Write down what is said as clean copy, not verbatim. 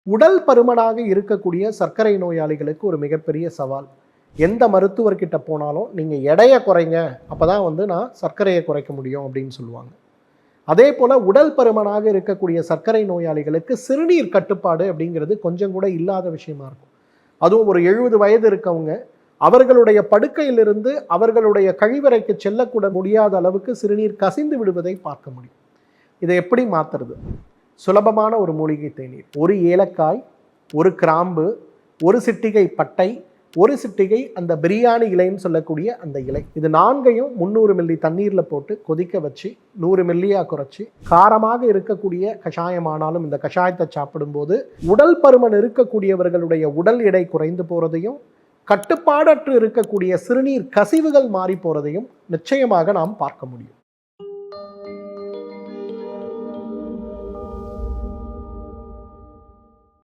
உடல் பருமனாக இருக்கக்கூடிய சர்க்கரை நோயாளிகளுக்கு ஒரு மிகப்பெரிய சவால். எந்த மருத்துவர்கிட்ட போனாலும் நீங்கள் எடையை குறைங்க, அப்போ தான் நான் சர்க்கரையை குறைக்க முடியும் அப்படின்னு சொல்லுவாங்க. அதே போல் உடல் பருமனாக இருக்கக்கூடிய சர்க்கரை நோயாளிகளுக்கு சிறுநீர் கட்டுப்பாடு அப்படிங்கிறது கொஞ்சம் கூட இல்லாத விஷயமா இருக்கும். அதுவும் ஒரு 70 வயது இருக்கவங்க அவர்களுடைய படுக்கையிலிருந்து அவர்களுடைய கழிவறைக்கு செல்லக்கூட முடியாத அளவுக்கு சிறுநீர் கசிந்து விடுவதை பார்க்க முடியும். இதை எப்படி மாற்றுறது? சுலபமான ஒரு மூலிகை தேநீர். ஒரு ஏலக்காய், ஒரு கிராம்பு, ஒரு சிட்டிகை பட்டை, ஒரு சிட்டிகை அந்த பிரியாணி இலைன்னு சொல்லக்கூடிய அந்த இலை, இது 4ஐயும் 300 மில்லி தண்ணீரில் போட்டு கொதிக்க வச்சு 100 மில்லியாக குறைச்சி காரமாக இருக்கக்கூடிய கஷாயமானாலும் இந்த கஷாயத்தை சாப்பிடும்போது உடல் பருமன் இருக்கக்கூடியவர்களுடைய உடல் எடை குறைந்து போகிறதையும் கட்டுப்பாடற்று இருக்கக்கூடிய சிறுநீர் கசிவுகள் மாறி போகிறதையும் நிச்சயமாக நாம் பார்க்க முடியும்.